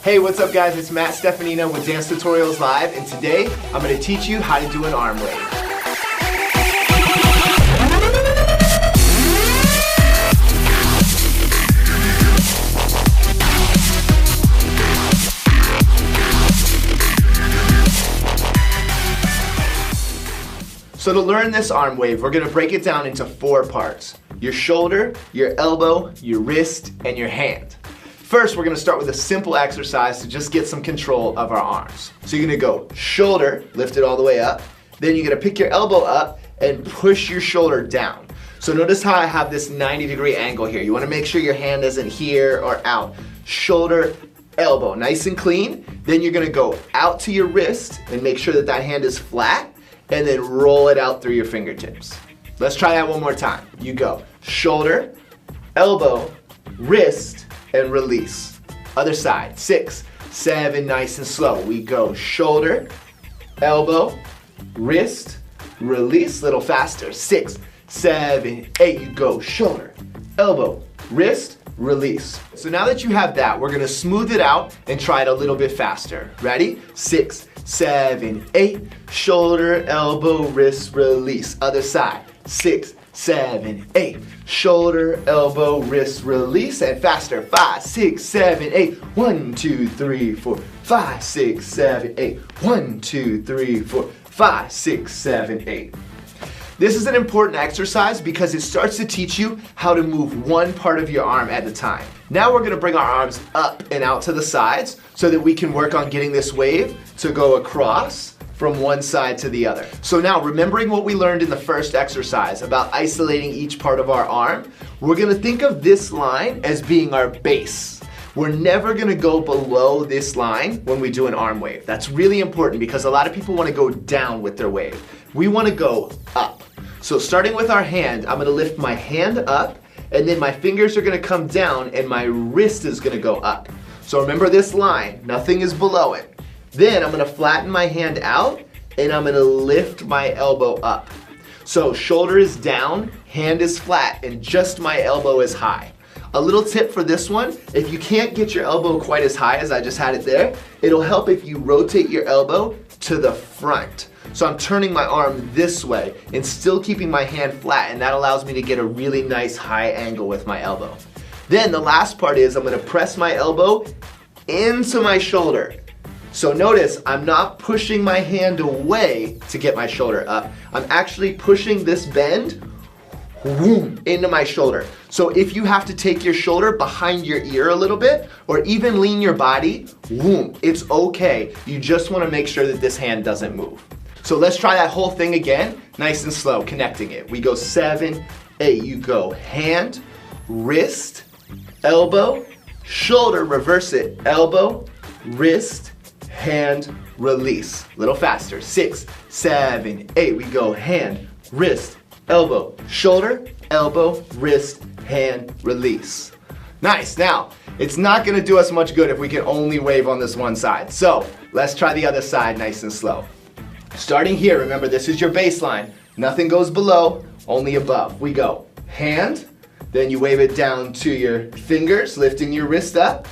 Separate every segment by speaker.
Speaker 1: Hey, what's up guys? It's Matt Stefanino with Dance Tutorials Live, and today I'm going to teach you how to do an arm wave. So to learn this arm wave, we're going to break it down into 4 parts. Your shoulder, your elbow, your wrist, and your hand. First, we're going to start with a simple exercise to just get some control of our arms. So you're going to go shoulder, lift it all the way up. Then you're going to pick your elbow up and push your shoulder down. So notice how I have this 90-degree angle here. You want to make sure your hand isn't here or out. Shoulder, elbow, nice and clean. Then you're going to go out to your wrist and make sure that that hand is flat, and then roll it out through your fingertips. Let's try that one more time. You go shoulder, elbow, wrist, and release. Other side, 6, 7, nice and slow. We go shoulder, elbow, wrist, release, little faster, 6, 7, 8, you go shoulder, elbow, wrist, release. So now that you have that, we're gonna smooth it out and try it a little bit faster. Ready? 6, 7, 8, shoulder, elbow, wrist, release. Other side, 6, 7, 8, shoulder, elbow, wrist, release, and faster, 5, 6, 7, 8, 1, 2, 3, 4, 5, 6, 7, 8, 1, 2, 3, 4, 5, 6, 7, 8. This is an important exercise because it starts to teach you how to move one part of your arm at a time. Now we're going to bring our arms up and out to the sides so that we can work on getting this wave to go across from one side to the other. So now, remembering what we learned in the first exercise about isolating each part of our arm, we're going to think of this line as being our base. We're never going to go below this line when we do an arm wave. That's really important because a lot of people want to go down with their wave. We want to go up. So starting with our hand, I'm going to lift my hand up, and then my fingers are going to come down and my wrist is going to go up. So remember this line, nothing is below it. Then I'm going to flatten my hand out and I'm going to lift my elbow up. So shoulder is down, hand is flat, and just my elbow is high. A little tip for this one, if you can't get your elbow quite as high as I just had it there, it'll help if you rotate your elbow to the front. So I'm turning my arm this way and still keeping my hand flat, and that allows me to get a really nice high angle with my elbow. Then the last part is I'm going to press my elbow into my shoulder. So notice I'm not pushing my hand away to get my shoulder up. I'm actually pushing this bend into my shoulder. So if you have to take your shoulder behind your ear a little bit or even lean your body, it's okay. You just want to make sure that this hand doesn't move. So let's try that whole thing again, nice and slow, connecting it. We go 7, 8, you go hand, wrist, elbow, shoulder, reverse it, elbow, wrist, hand, release. A little faster, 6, 7, 8, we go hand, wrist, elbow, shoulder, elbow, wrist, hand, release. Nice. Now, it's not going to do us much good if we can only wave on this one side. So let's try the other side nice and slow. Starting here, remember this is your baseline. Nothing goes below, only above. We go hand, then you wave it down to your fingers, lifting your wrist up.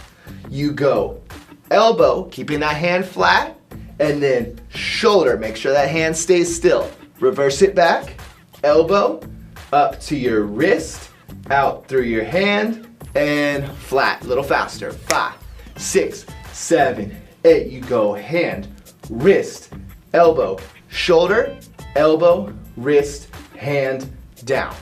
Speaker 1: You go elbow, keeping that hand flat, and then shoulder. Make sure that hand stays still. Reverse it back, elbow, up to your wrist, out through your hand, and flat. A little faster. 5, 6, 7, 8. You go hand, wrist, elbow, shoulder, elbow, wrist, hand, down.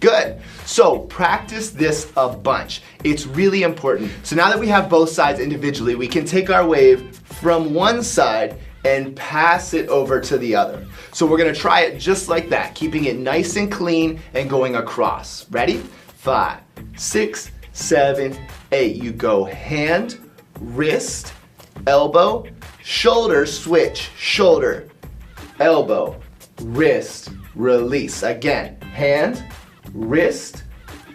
Speaker 1: Good. So practice this a bunch. It's really important. So now that we have both sides individually, we can take our wave from one side and pass it over to the other. So we're going to try it just like that, keeping it nice and clean and going across. Ready? 5, 6, 7, 8. You go hand, wrist, elbow, shoulder, switch, shoulder, elbow, wrist, release. Again, hand, wrist,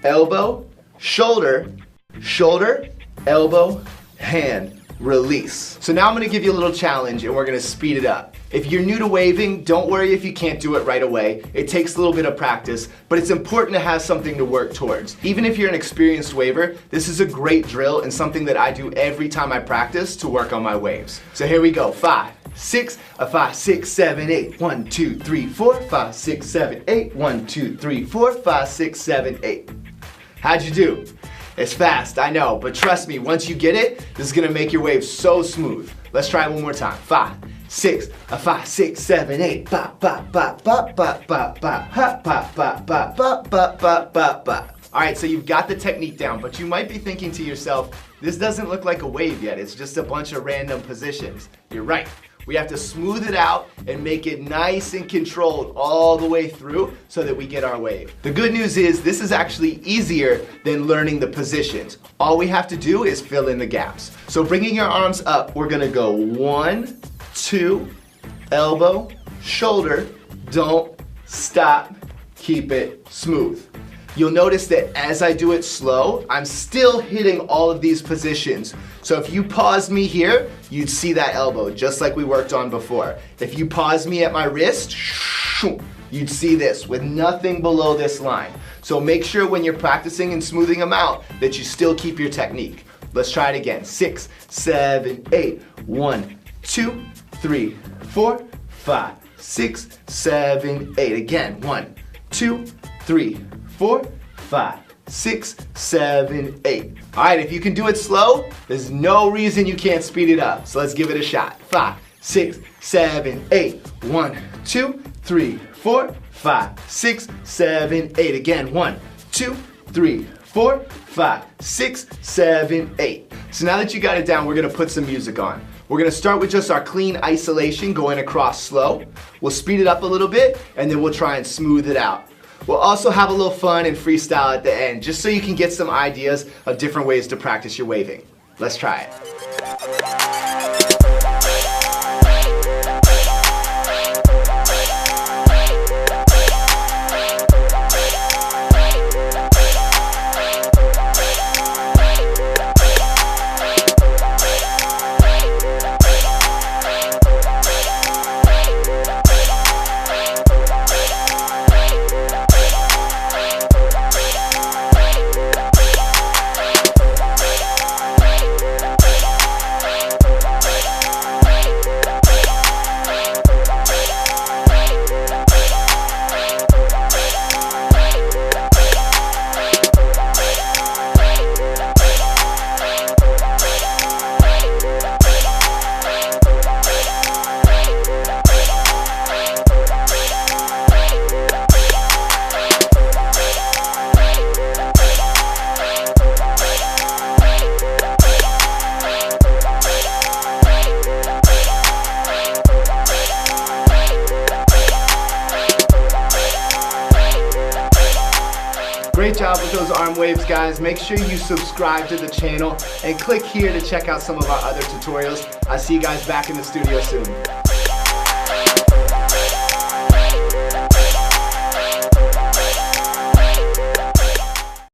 Speaker 1: elbow, shoulder, shoulder, elbow, hand, release. So now I'm gonna give you a little challenge and we're gonna speed it up. If you're new to waving, don't worry if you can't do it right away. It takes a little bit of practice, but it's important to have something to work towards. Even if you're an experienced waver, this is a great drill and something that I do every time I practice to work on my waves. So here we go, 5, 6, 5, 6, 7, 8. 1, 2, 3, 4, 5, 6, 7, 8. 1, 2, 3, 4, 5, 6, 7, 8. How'd you do? It's fast, I know, but trust me, once you get it, this is gonna make your wave so smooth. Let's try it one more time. 5, 6, 5, 6, 7, 8. Ba ba ba ba ba ba ba ha ba ba ba ba ba ba ba ba. All right, so you've got the technique down, but you might be thinking to yourself, this doesn't look like a wave yet. It's just a bunch of random positions. You're right. We have to smooth it out and make it nice and controlled all the way through so that we get our wave. The good news is this is actually easier than learning the positions. All we have to do is fill in the gaps. So bringing your arms up, we're gonna go 1, 2, elbow, shoulder, don't stop, keep it smooth. You'll notice that as I do it slow, I'm still hitting all of these positions. So if you pause me here, you'd see that elbow, just like we worked on before. If you pause me at my wrist, you'd see this with nothing below this line. So make sure when you're practicing and smoothing them out that you still keep your technique. Let's try it again. 6, 7, 8. 1, 2, 3, 4, 5, 6, 7, 8. Again, 1, 2, 3, 4, 5, 6, 7, 8. All right, if you can do it slow, there's no reason you can't speed it up. So let's give it a shot. 5, 6, 7, 8. 1, 2, 3, 4, 5, 6, 7, 8. Again, 1, 2, 3, 4, 5, 6, 7, 8. So now that you got it down, we're gonna put some music on. We're gonna start with just our clean isolation going across slow. We'll speed it up a little bit, and then we'll try and smooth it out. We'll also have a little fun and freestyle at the end, just so you can get some ideas of different ways to practice your waving. Let's try it. Great job with those arm waves, guys. Make sure you subscribe to the channel and click here to check out some of our other tutorials. I'll see you guys back in the studio soon.